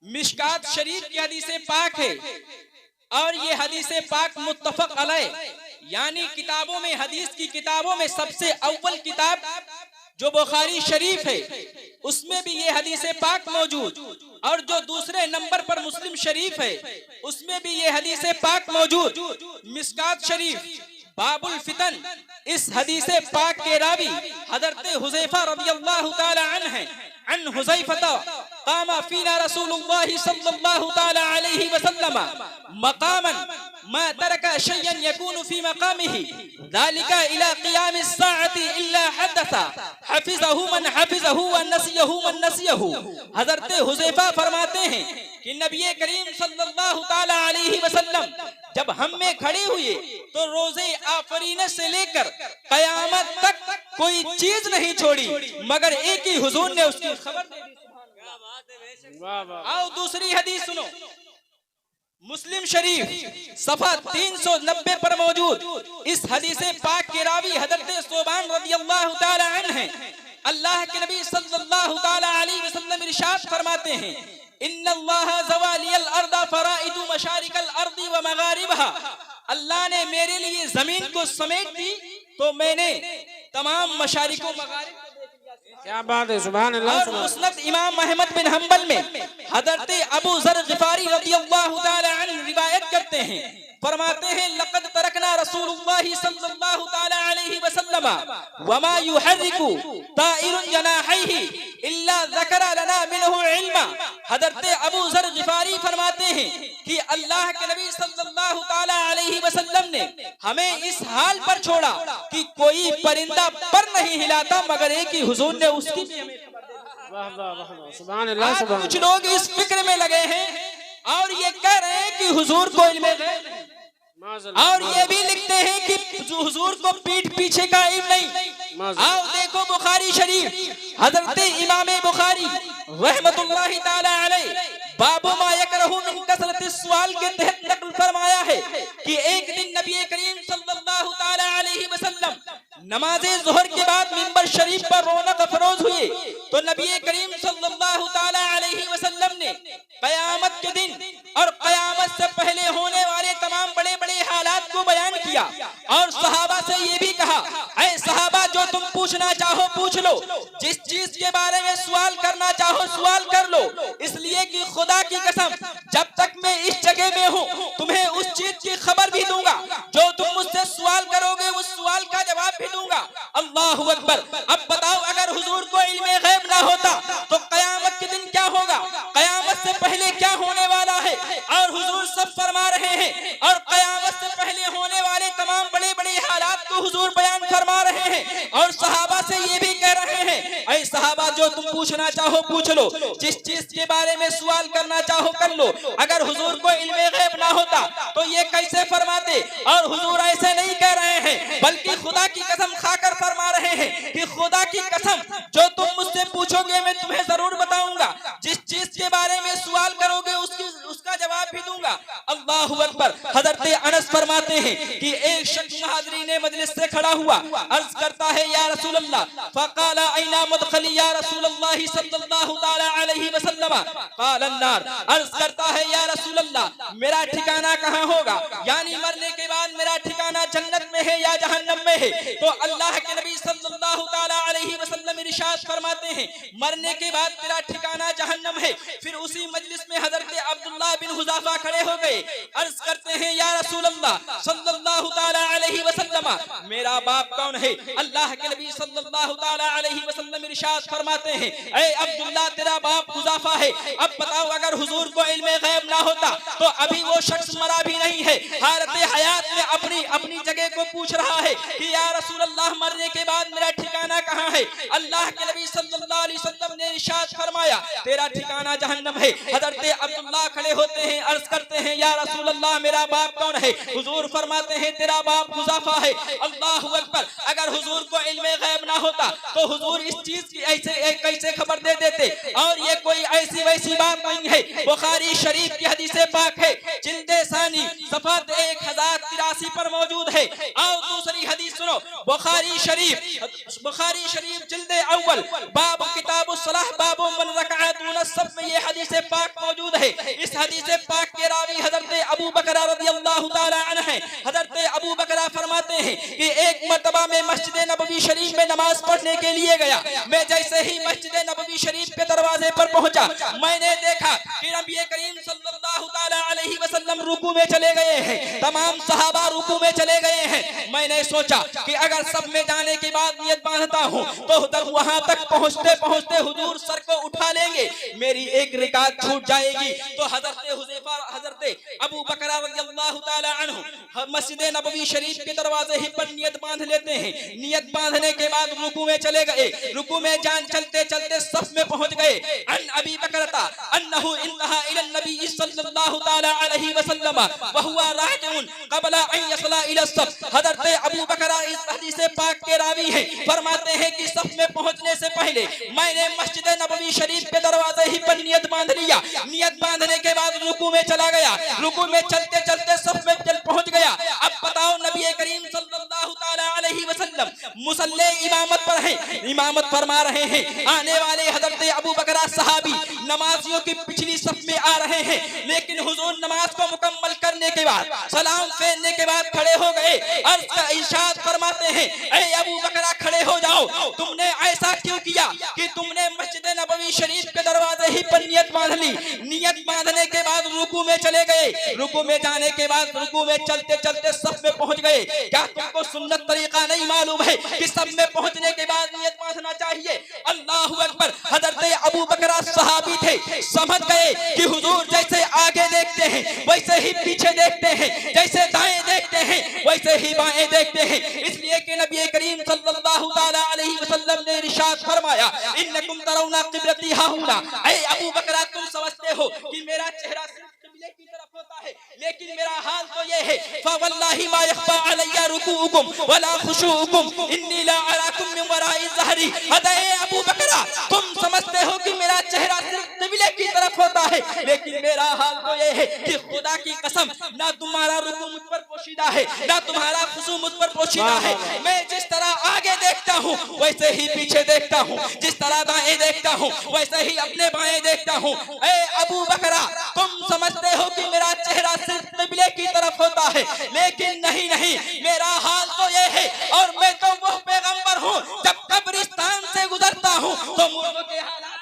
मिशकात शरीफ की हदीस पाक है और ये हदीस पाक मुत्तफक अलैह, यानी किताबों में, हदीस की किताबों में सबसे अव्वल किताब जो बुखारी शरीफ है उसमें भी ये हदीस पाक मौजूद, और जो दूसरे नंबर पर मुस्लिम शरीफ है उसमें भी ये हदीस पाक मौजूद। मिशकात शरीफ बाबुल फितन, इस हदीस पाक के रावी हजरत हुज़ैफा रज़ियल्लाहु ताला अन्हु हैं। अन हुज़ैफा कामा फीना रसूलुल्लाह सल्लल्लाहु ताला अलैहि वसल्लम मकामन मा तरका शय्यन यकूनु फी मकामिही ज़ालिका इला क़ियामिस साअति इल्ला हदसा हफ़िज़हु मन हफ़िज़हु व नसियहु मन नसियहु। हजरत हुज़ैफा फरमाते हैं कि नबी करीम सल्लल्लाहु ताला अलैहि वसल्लम जब हम में खड़े हुए तो रोजे आफरीन से लेकर कयामत तक कोई चीज नहीं छोड़ी मगर एक ही हुजूर ने उसकी खबर दे दी। आओ दूसरी हदीस सुनो, मुस्लिम शरीफ सफा 390 पर मौजूद। इस हदीस पाक के रावी हजरत सोबान रज़ियल्लाहु ताला अन्हु हैं। अल्लाह के नबी सल्लल्लाहु ताला अलैहि वसल्लम इरशाद फरमाते हैं, इन्नल्लाह ज़वालियल अर्दा फराइदु मशारिकल अर्दी व मगारिबहा। अल्लाह ने मेरे लिए जमीन को समेट दी तो मैंने तमाम मशारिकों मगारिब। क्या बात है, सुभान अल्लाह। और मुस्नद इमाम अहमद बिन हम्बल में हजरत अबू ज़र ग़िफ़ारी रज़ियल्लाहु ताला अन्हु रिवायत करते हैं, फरमाते हैं लक़द तरकना रसूलुल्लाह सल्लल्लाहु ताला अलैहि वसल्लम वमा युहर्रिकु ताइरुन जनाहिही इल्ला ज़करा लना मिनहु इल्मा। हजरत अबू ज़र ग़िफ़ारी फरमाते हैं कि अल्लाह के नबी सल्लल्लाहु ताला अलैहि वसल्लम ने हमें इस हाल पर छोड़ा कि कोई परिंदा पर नहीं हिलाता मगर एक ही हुजूर ने उसकी भी हमें खबर दे दी। वाह वाह वाह, सुभान अल्लाह। कुछ लोग इस फिक्र में लगे हैं और ये कह रहे हैं कि हुजूर को इल्म गैब नहीं, और ये भी लिखते हैं कि हुजूर को पीठ पीछे का इल्म नहीं। आओ देखो बुखारी शरीफ हजरत इमाम बुखारी रहमतुल्लाहि ताला अलैह बाबू मा यकरहु मिन कसरति सवाल के तहत नकल फरमाया है कि एक दिन नबी करीम सल्लल्लाहु ताला अलैहि वसल्लम नमाज़े ज़ोहर के बाद मिंबर शरीफ पर रौनक अफरोज हुए तो नबी करीम सल्लल्लाहु ताला अलैहि वसल्लम ने कयामत के दिन और कयामत से पहले होने वाले तमाम बड़े बड़े हालात को बयान किया और सहाबा से ये भी कहा, ऐ सहाबा जो तुम पूछना चाहो पूछ लो, जिस चीज के बारे में सवाल करना चाहो सवाल कर लो, इसलिए कि खुदा की कसम जब तक मैं इस जगह में हूँ तुम्हें उस चीज की खबर भी दूंगा जो तुम मुझसे सवाल करोगे, उस सवाल का जवाब भी दूंगा। अल्लाहु अकबर। अब बताओ अगर हुजूर को इल्मे गैब ना होता तो कयामत के दिन क्या होगा, कयामत से पहले क्या होने वाला है, और हुजूर सब फरमा रहे हैं और कयामत से पहले होने वाले तमाम बड़े बड़े हालात को हुजूर बयान फरमा रहे हैं और सहाबा से ये भी कह रहे हैं, ऐ सहाबा जो तुम पूछना चाहो पूछ लो, जिस चीज के बारे में सवाल करना चाहो कर लो। अगर हुजूर को इल्मे गैब ना होता तो ये कैसे फरमाते, और हुजूर ऐसे नहीं कह रहे हैं बल्कि खुदा की कसम खाकर फरमा रहे हैं कि खुदा की कसम जो तुम मुझसे पूछोगे मैं तुम्हें जरूर बताऊंगा, जिस चीज के बारे में सवाल करोगे उसका जवाब भी दूंगा। अल्लाहु अकबर। हजरत अनस फरमाते हैं कि एक शख्स हाज़रीन मजलिस से खड़ा हुआ, अर्ज करता है या रसूल अल्लाह, फकाला ऐना मुदखली या रसूल अल्लाह सल्लल्लाहु ताला अलैहि वसल्लम, काल अन्नार। अर्ज करता है या रसूल अल्लाह मेरा ठिकाना कहाँ होगा, यानी मरने के बाद मेरा ठिकाना जन्नत में है या जहन्नम में है। तो अल्लाह के नबी सल्लल्लाहु ताला अलैहि वसल्लम इरशाद फरमाते हैं मरने के बाद तेरा ठिकाना जहन्नम है। फिर उसी मजलिस में हजरत अब्दुल्लाह बिन हुज़ाफा खड़े हो गए, अर्ज करते हैं या रसूल अल्लाह सल्लल्लाहु ताला अलैहि वसल्लम मेरा बाप कौन है। अल्लाह के नबी सल्लल्लाहु ताला अलैहि वसल्लम इरशाद फरमाते हैं ऐ अब्दुल्लाह तेरा बाप हुज़ाफा है। अब बताओ अगर हुजूर को इल्मे गैब ना होता तो अभी वो शख्स मरा भी नहीं है, हालत हयात में अपनी अपनी जगह को पूछ रहा है कि या रसूल अल्लाह मरने के बाद मेरा ठिकाना कहाँ है। अल्लाह के नबी सल्लल्लाहु अलैहि वसल्लम ने इरशाद फरमाया तेरा ठिकाना जहन्नम है। हजरत अब्दुल्लाह खड़े होते हैं, अर्ज करते हैं या रसूल अल्लाह मेरा बाप कौन है। हुजूर फरमाते हैं तेरा बाप हुज़ाफा है। अल्लाहु अकबर। अगर हुजूर को इल्मे गैब ना होता तो हुजूर इस चीज की ऐसे कैसे खबर दे देते, और ये कोई ऐसी वैसी बात नहीं है। बुखारी शरीफ की हदीस पाक है, जिल्दे सानी सफा 1083 पर मौजूद है। और दूसरी हदीस सुनो, बुखारी शरीफ जिल्दे अव्वल बाब किताबुस सलाह बाब मन रकाअतुन सब में ये हदीस पाक मौजूद है। इस हदीस पाक के रावी हजरत अबू बकर रज़ियल्लाहु ताला अन्हु हैं। हजरत अबू बकर फरमाते हैं कि एक मर्तबा में मस्जिद नबवी शरीफ में नमाज पढ़ने के लिए गया। मैं जैसे ही मस्जिद नबवी शरीफ के दरवाजे पर पहुंचा, मैंने देखा कि नबी करीम सल्लल्लाहु ताला अलैहि वसल्लम रुकू में चले गए हैं, तमाम सहाबा रुकू में चले गए हैं। मैंने सोचा कि अगर सब में जाने के बाद नियत बांधता हूँ तो वहां तक पहुंचते पहुंचते हुजूर सर को उठा लेंगे, मेरी एक रिकात छूट जाएगी। तो हजरत अबू बकर रज़ियल्लाहु ताला अन्हु मस्जिद नबवी शरीफ के दरवाजे ही पर नियत बांध लेते हैं। नियत बांधने के बाद रुकू में चले गए। रुकू में जान चलते चलते सफ में पहुंच गए। अन अबी बकरता अन्नहु इंतहा इला नबी सल्लल्लाहु ताला अलैहि वसल्लम व हुवा राकिउन क़बला अन यसला इला सफ। हजरत अबू बकर इस हदीस पाक के रावी हैं, फरमाते हैं कि सफ में पहुंचने से पहले मैंने मस्जिद नबवी शरीफ के दरवाजे ही पर नियत बांध लिया। नियत बांधने के बाद रुकू में चला गया। रुकू में चलते चलते सफ में पहुंच गया। अब बताओ नबी करीम सल्लल्लाहु ताला अलैहि वसल्लम मुसल्ले इमामत पर हैं, इमामत फरमा रहे हैं। आने वाले हजरत अबू बकर सहाबी नमाजियों की पिछली सफ में आ रहे हैं, लेकिन हुजूर नमाज को मुकम्मल करने के बाद सलाम फेरने के बाद खड़े हो गए। अर्ज़ का इरशाद फरमाते हैं, ऐ अबू बकर खड़े हो जाओ, तुमने ऐसा क्यों किया कि तुमने मस्जिद नबवी शरीफ के दरवाजे ही पर नियत बांध ली। नियत बांधने के बाद रुकू में चले गए। रुकू में जाने के बाद रुकू में चलते चलते सब में पहुंच गए। क्या तुमको सुन्नत तरीका नहीं मालूम है कि सब में पहुंचने के बाद नियत बांधना चाहिए? अल्लाहु अकबर। हजरत अबू बकर सहाबी थे, समझ गए कि हुजूर जैसे आगे देखते हैं वैसे ही पीछे देखते हैं, जैसे दाएं देखते हैं वैसे ही बाएं देखते हैं। इसलिए कि नबी करीम सल्लल्लाहु ताला अलैहि वसल्लम ने इरशाद फरमाया, इन्नकुम तरौना क़िबलती हाहुना। ऐ अबू बकर तुम समझते हो कि मेरा चेहरा सिर्फ क़िबले की तरफ होता है, लेकिन मेरा हाल तो ये है, फवल्लाहि मा यख्फा अलैया रुकूउकुम वला खुशूउकुम इन्नी ला अराकुम मिन वराई ज़हरी। ऐ अबू बकर तुम समझते हो कि मेरा चेहरा सिर्फ क़िबले की तरफ होता है, लेकिन मेरा हाल तो ये है कि खुदा की कसम ना तुम्हारा रुकू मुझ पर पोशीदा है, ना तुम्हारा खुशू मुझ पर पोशीदा है। मैं जिस तरह आगे देखता हूँ वैसे ही पीछे देखता हूँ, जिस तरह दाएं देखता हूँ वैसे ही अपने बाएं देखता हूँ। ऐ अबू बकर तुम समझते हो कि मेरा चेहरा सिर्फ क़िबले की तरफ होता है, लेकिन नहीं नहीं, मेरा हाल तो ये है। और मैं तो वो पैगंबर हूँ, जब कब्रिस्तान से गुजरता हूँ तो मुर्दों के हालात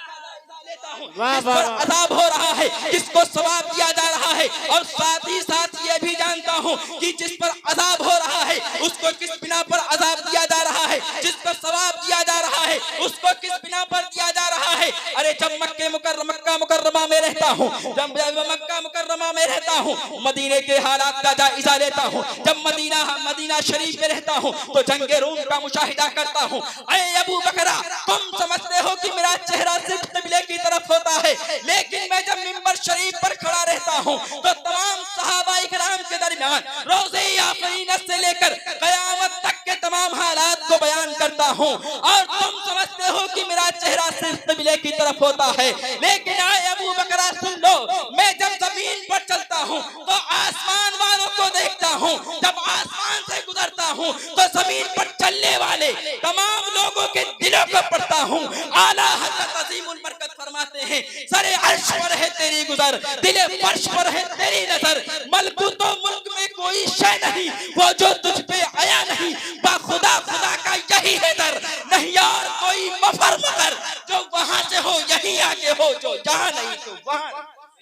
जिस पर अज़ाब हो रहा है, जिसको सवाब दिया जा रहा है, और साथ ही साथ ये भी जानता हूँ कि जिस पर अज़ाब हो रहा है उसको किस बिना पर अज़ाब दिया जा रहा है, जिस पर सवाब दिया जा रहा है उसको किस बिना पर दिया जा रहा है। अरे जब मक्का मुकर्रमा में रहता हूँ, जब मक्का मुकर्रमा में रहता हूँ, मदीने के हालात का जायजा लेता हूँ। जब मदीना शरीफ में रहता हूँ तो जंगे रूम का मुशाहिदा करता हूँ। ऐ अबू बकर तुम समझते हो कि मेरा चेहरा सिर्फ क़िबले की तरफ होता है, लेकिन मैं जब मिंबर शरीफ पर खड़ा रहता हूँ तो तमाम सहाबा इकराम के दरमियान रोज़े आफरीन से लेकर क़यामत तक के तमाम हालात को बयान करता हूँ। और तुम समझते हो कि मेरा चेहरा सिर्फ क़िबले की तरफ होता है, लेकिन आए अबू बकर सुन लो, मैं जब जमीन पर चलता हूँ तो आसमान वालों को देखता हूँ, जब आसमान से गुजरता हूँ तो जमीन पर चलने वाले तमाम लोगों के दिलों को पढ़ता हूँ। आला हज़रत अज़ीमुल बरकत फरमाते हैं, सरे अर्श पर है तेरी गुजर, दिले फर्श पर है तेरी नजर, मलकूतो मुल्क में कोई शय नहीं वो जो तुझ पे आया नहीं, बाखुदा खुदा का यही है दर, नहीं और कोई मफर मगर, जो वहां से हो यहीं आके हो, जो जहां नहीं तो वहां।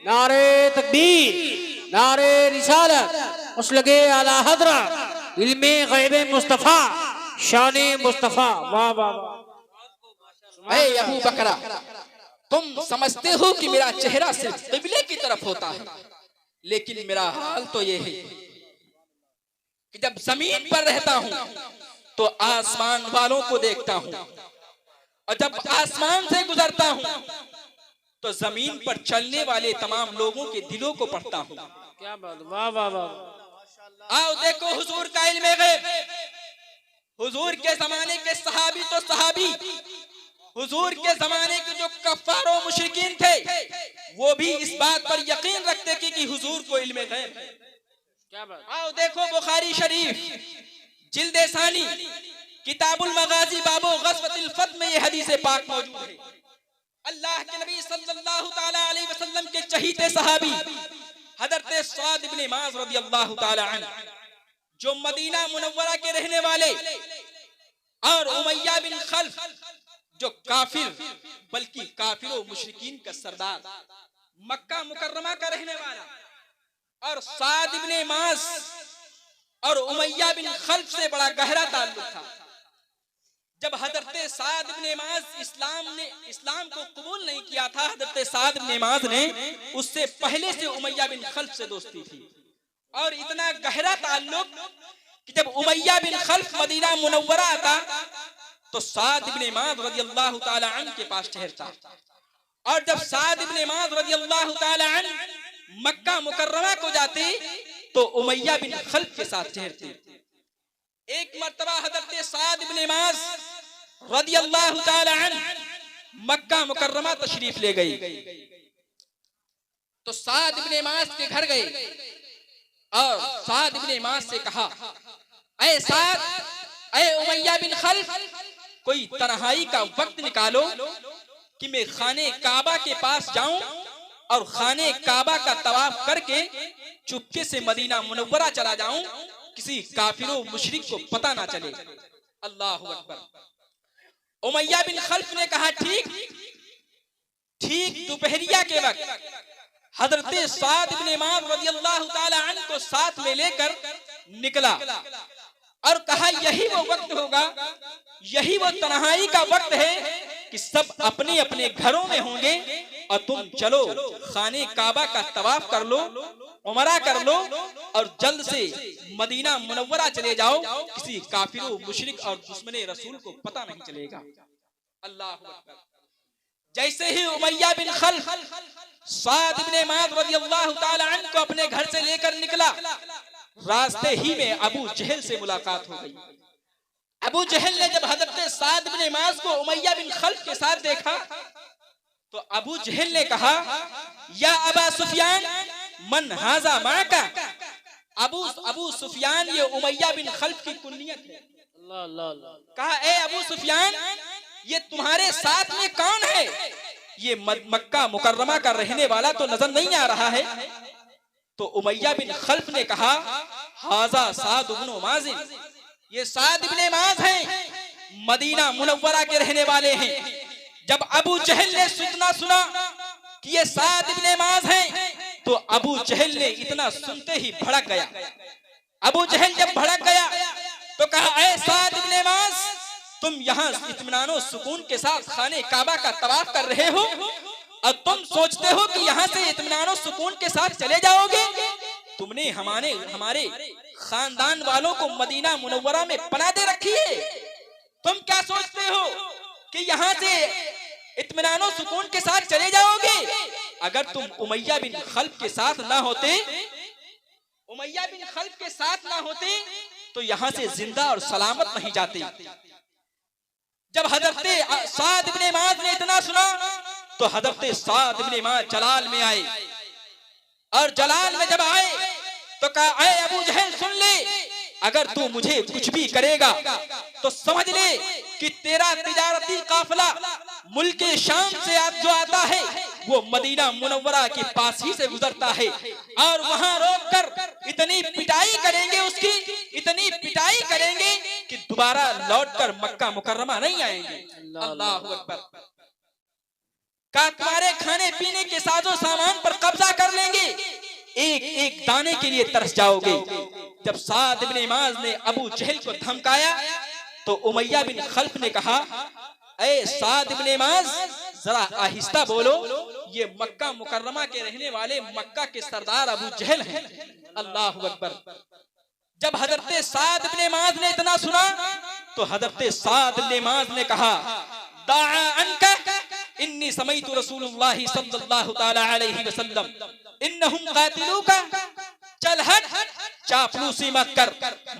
नारे तकबीर, नारे रिसालत, मसलके आला हज़रत, इल्मे ग़ैबे मुस्तफ़ा, शाने मुस्तफ़ा। वाह वाह वाह। ऐ अबू बकर तुम समझते हो कि मेरा चेहरा सिर्फ क़िबले की तरफ होता है, लेकिन मेरा हाल तो ये है कि जब जमीन पर रहता हूँ तो आसमान वालों को देखता हूँ, और जब आसमान से गुजरता हूँ तो जमीन पर चलने वाले तमाम लोगों के दिलों को पढ़ता हूँ। क्या बात, वाह वाह वाह। आओ देखो हुजूर का इल्मे गैब, हुजूर के जमाने के सहाबी तो सहाबी, हुजूर के जमाने के जो कफ्फार और मुशरिकीन थे वो भी इस बात पर यकीन रखते कि हुजूर को इल्मे गैब है। क्या बात। आओ देखो बुखारी शरीफ जिल्द सानी किताबुल मगाजी बाबो गज़वतुल फत में ये हदीस पाक मौजूद है। अल्लाह के नबी सल्लल्लाहु ताला अलैहि वसल्लम के चहीते सहाबी हजरत साद इब्ने माज रदियल्लाहु ताला अन्हु जो मदीना मुनव्वरा के रहने वाले और उमैया बिन खल्फ जो काफिर बल्कि काफिरों मुशरिकीन का सरदार मक्का मुकर्रमा का रहने वाला और साद इब्ने माज और उमैया बिन खल्फ से बड़ा गहरा ताल्लुक था। जब हजरत साद इब्ने माज इस्लाम को कबूल नहीं किया था, हजरत साद इब्ने माज ने उससे पहले से उमैया बिन खल्फ से दोस्ती थी और इतना गहरा ताल्लुक कि जब उमैया बिन खल्फ मदीना मुनव्वरा आता तो साद इब्ने माज रदियल्लाहु ताला अन्हु के पास ठहरता और जब साद इब्ने माज रदियल्लाहु ताला अन्हु मक्का मुकर्रमा को जाते तो उमैया बिन खल्फ के साथ ठहरते। एक मर्तबा हजरत साद इब्ने माज रदियल्लाहु ताला अन्हु मक्का मुकर्रमा तशरीफ ले गई तो साद इब्ने माज के घर गए और साद इब्ने माज से कहा, ऐ साद, ऐ उमैया बिन खल्फ, कोई तन्हाई का वक्त निकालो कि मैं खाने काबा के पास जाऊं और खाने काबा का तवाफ करके चुपके से मदीना मुनव्वरा चला जाऊं, किसी काफिरों मुशरिक को पता ना चले। अल्लाहु अकबर। उमैया बिन खल्फ ने कहा ठीक दोपहरिया के वक्त हजरत साद इब्ने माज रदियल्लाहु ताला अन्हु को साथ में लेकर निकला और कहा, यही वो वक्त होगा, यही वो तन्हाई का वक्त है कि सब अपने अपने घरों में होंगे और तुम चलो खाने काबा का तवाफ कर लो, उमरा कर लो और जल्द से मदीना मुनव्वरा चले जाओ, किसी काफिरों मुशरिक और दुश्मने रसूल को पता नहीं चलेगा। अल्लाह अकबर। जैसे ही उमैया बिन खल्फ साद इब्ने माज रदियल्लाहु ताला अन्हु को अपने घर से लेकर निकला, रास्ते ही में अबू जहल से मुलाकात हो गई। अबू जहल ने जब हजरत साद इब्ने माज को उमैया बिन खल्फ के साथ देखा तो अबू जहल ने कहा, या अबा सुफियान मन हाजा माका। अबू सुफियान, ये उमैया बिन खल्फ की कुन्नियत है। कहा, ए अबू सुफियान, ये तुम्हारे साथ में कौन है? ये मक्का मुकर्रमा का रहने वाला तो नजर नहीं आ रहा है। तो उमैया बिन खल्फ ने कहा, हाजा साद इब्ने माज, ये साद इब्ने माज हैं, मदीना मुनव्वरा के रहने वाले हैं। जब अबू जहल ने इतना सुना कि ये साद इब्ने माज हैं तो अबू जहल ने इतना सुनते ही भड़क गया। अबू जहल जब भड़क गया तो कहा, ऐ साद इब्ने माज, तुम यहाँ इत्मीनान सुकून के साथ खाने काबा का तवाफ कर रहे हो और तुम सोचते हो कि यहाँ से इत्मीनान सुकून के साथ चले जाओगे? तुमने हमारे खानदान वालों को मदीना मुनव्वरा में पनाह दे रखी है। तुम क्या सोचते हो कि यहाँ से इत्मीनान सुकून के साथ चले जाओगे? अगर तुम उमैया बिन खल्फ के साथ ना होते तो यहाँ से जिंदा और सलामत नहीं जाते। जब हजरत साद इब्ने माज ने इतना सुना तो हजरत साद इब्ने माज जलाल में आए और जलाल में जब आए तो कहा, ऐ अबू जहल, सुन ले, अगर तू मुझे कुछ भी करेगा तो समझ ले कि तेरा तिजारती काफिला मुल्क शाम से जो आता है वो मदीना मुनव्वरा के पास ही से गुजरता है और वहां रोककर इतनी पिटाई करेंगे, उसकी इतनी पिटाई करेंगे कि दोबारा लौटकर मक्का मुकर्रमा नहीं आएंगे। अल्लाहु अकबर। का तुम्हारे खाने पीने के साजो सामान पर कब्जा कर लेंगे, एक एक दाने के लिए तरस जाओगे। जब साद इब्ने माज ने अबू जहल को धमकाया तो उमैया बिन खल्फ ने कहा, ऐ साद इब्ने माज, जरा आहिस्ता बोलो, ये मक्का मुकर्रमा के रहने वाले मक्का के सरदार अबू जहल हैं। अल्लाहु अकबर। जब हजरत साद इब्ने माज ने इतना सुना तो हजरत साद इब्ने माज ने कहा, दाआ अनका इन्नी समईतु रसूलुल्लाह सल्लल्लाहु ताला अलैहि वसल्लम इन्नहुम कातिलूका। चल हट, चापलूसी मत कर।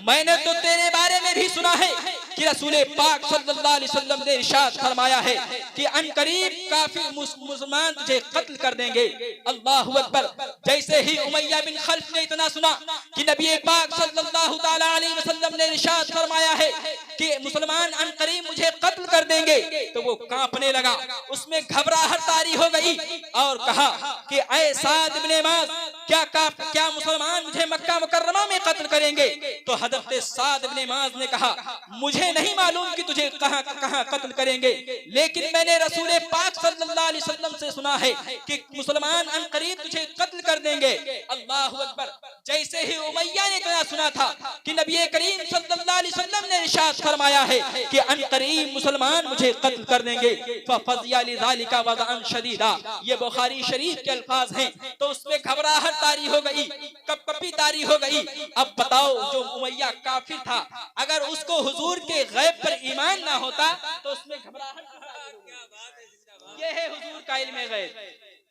मैंने तो तेरे बारे में भी सुना है कि रसूल पाक सल्लल्लाहु अलैहि वसल्लम ने इरशाद फरमाया है कि अनकरीब काफिर मुसलमान तुझे कत्ल कर देंगे। अल्लाहु अकबर। जैसे ही उमैया बिन खल्फ ने इतना सुना कि नबी पाक सल्लल्लाहु ताला अलैहि वसल्लम ने इरशाद फरमाया है कि मुसलमान अनकरीब मुझे कत्ल कर देंगे तो वो कांपने लगा, उसमें घबराहट तारी हो गई और कहा कि ऐ साद इब्ने माज, क्या मुसलमान मुझे मक्का मुकर्रमा में कत्ल करेंगे? तो हजरत साद इब्ने मुआज़ ने कहा, मुझे नहीं मालूम कि तुझे कहां कहां कत्ल करेंगे, लेकिन मैंने रसूल पाक सल्लल्लाहु अलैहि वसल्लम से सुना है कि मुसलमान अनकरीब तुझे कत्ल कर देंगे। अल्लाहु अकबर। जैसे ही उमैया ने इतना सुना था कि नबी करीम सल्लल्लाहु अलैहि वसल्लम ने इरशाद फरमाया है कि अनकरीब मुसलमान मुझे कत्ल कर देंगे, फफज़िया लिज़ालिका वज़अन शदीदा, ये बुखारी शरीफ के अल्फाज हैं। तो उसमें घबराहट तारी हो गई, कपकपी तारी हो गई। अब बताओ, जो उमैया काफिर था, अगर उसको हुजूर के गैब पर ईमान ना होता तो उसमें घबराहट। ये है हुजूर का इल्म गैब।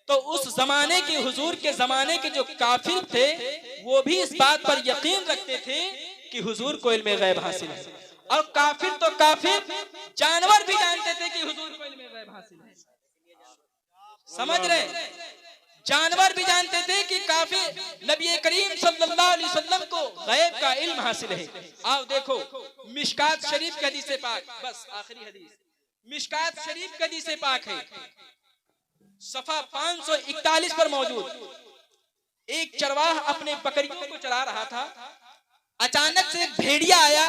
तो उस जमाने के हुजूर के जमाने के जो काफिर थे वो भी इस बात पर यकीन रखते थे कि हुजूर को इल्म गैब हासिल है। और काफिर तो काफिर, जानवर भी जानते थे कि हुजूर को इल्म गैब हासिल है। समझ रहे? जानवर भी जानते थे कि काफिर नबी करीम सल्लल्लाहु अलैहि वसल्लम को गैब का इल्म हासिल है। आओ देखो मिशकात शरीफ की हदीस पाक, बस आखिरी हदीस मिशकात शरीफ की हदीस पाक है, सफा 541 पर मौजूद। एक चरवाह अपने बकरियों को चरा रहा था, अचानक से एक भेड़िया आया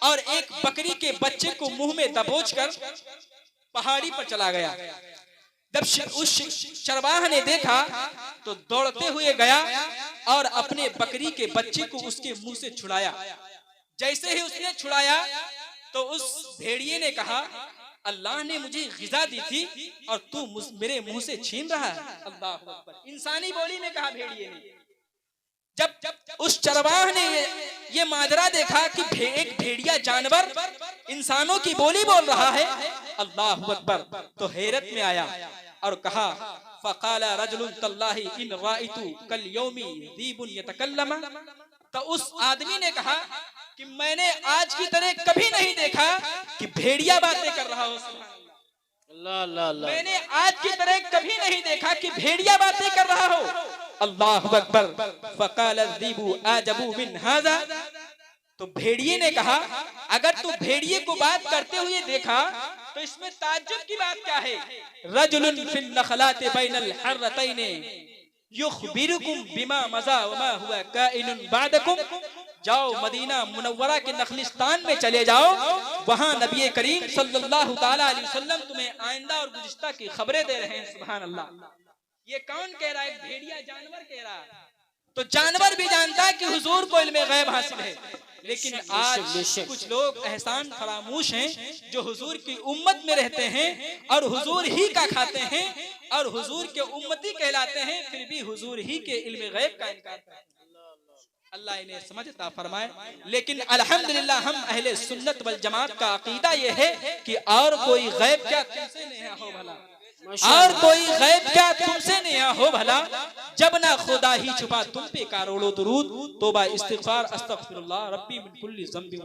और एक बकरी के बच्चे को मुंह में दबोचकर पहाड़ी पर चला गया। जब उस चरवाह ने देखा तो दौड़ते हुए गया और अपने बकरी के बच्चे को उसके मुंह से छुड़ाया। जैसे ही उसने छुड़ाया तो उस भेड़िए ने कहा, अल्लाह ने मुझे ग़िज़ा दी थी और तू मेरे मुंह से छीन रहा है। अल्लाह अकबर। इंसानी बोली में कहा भेड़िए ने। जब उस चरवाह ने ये माजरा देखा कि एक भेड़िया जानवर इंसानों की बोली बोल रहा है, अल्लाह अकबर, तो हैरत में आया और कहा, फ़क़ाला रजुलुन तल्लाही इन राइतु कल यौमी दीबुन यतकल्लम। तो उस आदमी ने कहा कि मैंने आज की तरह कभी नहीं देखा कि भेड़िया बातें कर रहा हो। अल्लाह अल्लाह अल्लाह। मैंने आज की तरह कभी नहीं देखा कि भेड़िया बातें कर रहा हो। अल्लाह अकबर। फ़क़ाल ज़ीबु आजबु मिन हाज़ा। तो भेड़िए ने कहा, अगर तू भेड़िए को बात करते हुए देखा तो इसमें ताज्जुब की बात क्या है? रजुलुन फिन नखलाति बैनल हर्रतैन युखबिरुकुम बिमा मज़ा वमा हुवा काइनुन बादकुम। जाओ मदीना मुनव्वरा के नखलिस्तान में चले जाओ, वहां नबी करीम सल्लल्लाहु ताला अलैहि वसल्लम तुम्हें आइंदा और गुज़िश्ता की खबरें दे रहे हैं। सुभान अल्लाह। ये कौन कह रहा है? भेड़िया जानवर कह रहा है। तो जानवर भी जानता है कि हुजूर को इल्म गैब हासिल है, लेकिन आज कुछ लोग एहसान फरामूश हैं जो हुजूर की उम्मत में रहते हैं और हुजूर ही का खाते हैं और हुजूर के उम्मती कहलाते हैं, फिर भी हुजूर ही के इल्म गैब का इनकार करते हैं। अल्लाह इन्हें समझता फरमाए। लेकिन अल्हम्दुलिल्लाह हम अहले सुन्नत वल जमात का अकीदा ये है कि और कोई गैब क्या तुमसे नहीं हो भला, और कोई गैब क्या तुमसे नहीं हो भला, जब ना खुदा ही छुपा तुम पे करोड़ों दुरूद, तौबा इस्तिग़फ़ार अस्तग़फ़िरुल्लाह रब्बी मिन कुल्ली ज़ंबि।